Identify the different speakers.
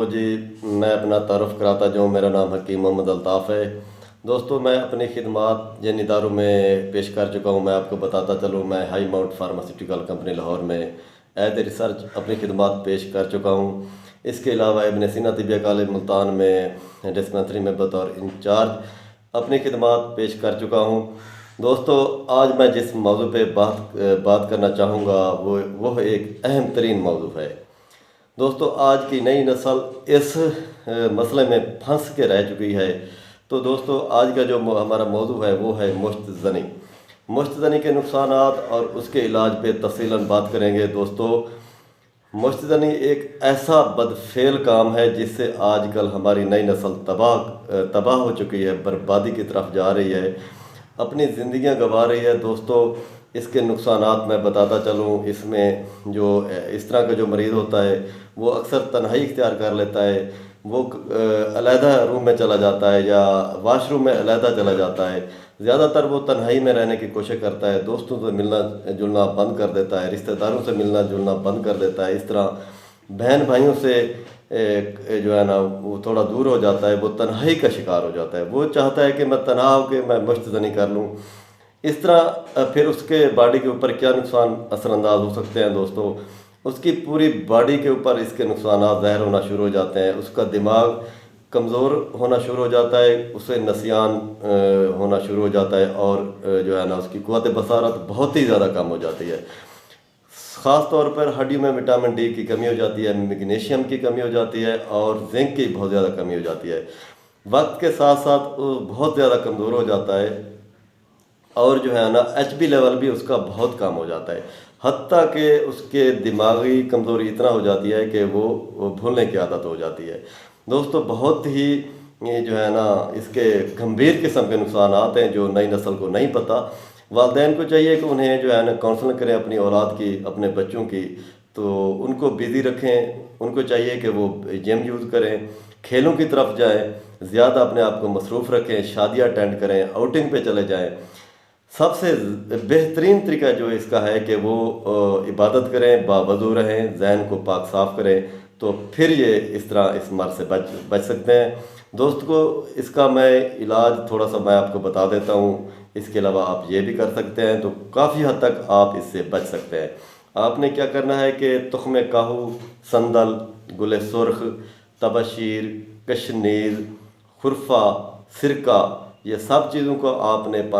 Speaker 1: तो जी, मैं अपना तारुफ़ कराता जाऊँ। मेरा नाम हकीम मोहम्मद अल्ताफ़ है। दोस्तों, मैं अपनी खिदमात जिन इदारों में पेश कर चुका हूँ, मैं आपको बताता चलूँ। मैं high mount pharmaceutical company Lahore में एज ए रिसर्च अपनी खिदमात पेश कर चुका हूँ। इसके अलावा इब्न सीना तिबिया कॉलेज मुल्तान में डिस्पेंसरी में बतौर इंचार्ज अपनी खिदमात पेश कर चुका हूँ। दोस्तों, आज मैं जिस मौजू पे बात करना चाहूँगा वो एक अहम तरीन मौजू है। दोस्तों, आज की नई नस्ल इस मसले में फंस के रह चुकी है। तो दोस्तों, आज का जो हमारा मौजू है वो है मुश्तज़नी। मुश्तज़नी के नुकसानात और उसके इलाज पे तफसीलन बात करेंगे। दोस्तों, मुश्तज़नी एक ऐसा बदफेल काम है जिससे आजकल हमारी नई नस्ल तबाह हो चुकी है, बर्बादी की तरफ जा रही है, अपनी ज़िंदगियां गंवा रही है। दोस्तों, इसके नुकसानात मैं बताता चलूँ। इसमें जो इस तरह का जो मरीज़ होता है वो अक्सर तन्हाई इख्तियार कर लेता है। वो अलहदा रूम में चला जाता है या वाशरूम में अलहदा चला जाता है। ज़्यादातर वो तन्हाई में रहने की कोशिश करता है, दोस्तों से मिलना जुलना बंद कर देता है, रिश्तेदारों से मिलना जुलना बंद कर देता है। इस तरह बहन भाइयों से जो है ना वो थोड़ा दूर हो जाता है, वो तन्हाई का शिकार हो जाता है। वो चाहता है कि मैं तन्हा होकर मैं मुश्तज़नी कर लूँ। इस तरह फिर उसके बॉडी के ऊपर क्या नुकसान असरअंदाज हो सकते हैं। दोस्तों, उसकी पूरी बॉडी के ऊपर इसके नुकसान ज़ाहिर होना शुरू हो जाते हैं। उसका दिमाग कमज़ोर होना शुरू हो जाता है, उसे नसियान होना शुरू हो जाता है और जो है ना उसकी क़ुव्वत बसारत बहुत ही ज़्यादा कम हो जाती है। ख़ास तौर पर हड्डियों में विटामिन डी की कमी हो जाती है, मैग्नीशियम की कमी हो जाती है और जिंक की बहुत ज़्यादा कमी हो जाती है। वक्त के साथ साथ वो बहुत ज़्यादा कमज़ोर हो जाता है और जो है ना एचबी लेवल भी उसका बहुत कम हो जाता है। हत्ता कि उसके दिमागी कमज़ोरी इतना हो जाती है कि वो भूलने की आदत हो जाती है। दोस्तों, बहुत ही ये जो है ना इसके गंभीर किस्म के नुकसान आते हैं जो नई नस्ल को नहीं पता। वालिदैन को चाहिए कि उन्हें जो है ना काउंसलिंग करें अपनी औलाद की, अपने बच्चों की। तो उनको बिज़ी रखें, उनको चाहिए कि वो जिम यूज़ करें, खेलों की तरफ जाएं, ज़्यादा अपने आप को मसरूफ़ रखें, शादियाँ अटेंड करें, आउटिंग पे चले जाएं। सबसे बेहतरीन तरीका जो इसका है कि वो इबादत करें, बावज़ू रहें, ज़हन को पाक साफ़ करें, तो फिर ये इस तरह इस मर्ज़ से बच सकते हैं। दोस्त को इसका मैं इलाज थोड़ा सा मैं आपको बता देता हूँ। इसके अलावा आप ये भी कर सकते हैं, तो काफ़ी हद तक आप इससे बच सकते हैं। आपने क्या करना है कि तुख्म काहू, संदल, गुले सुर्ख, तबशीर, कशनीर, खुरफा, सिरका, ये सब चीज़ों को आपने पानी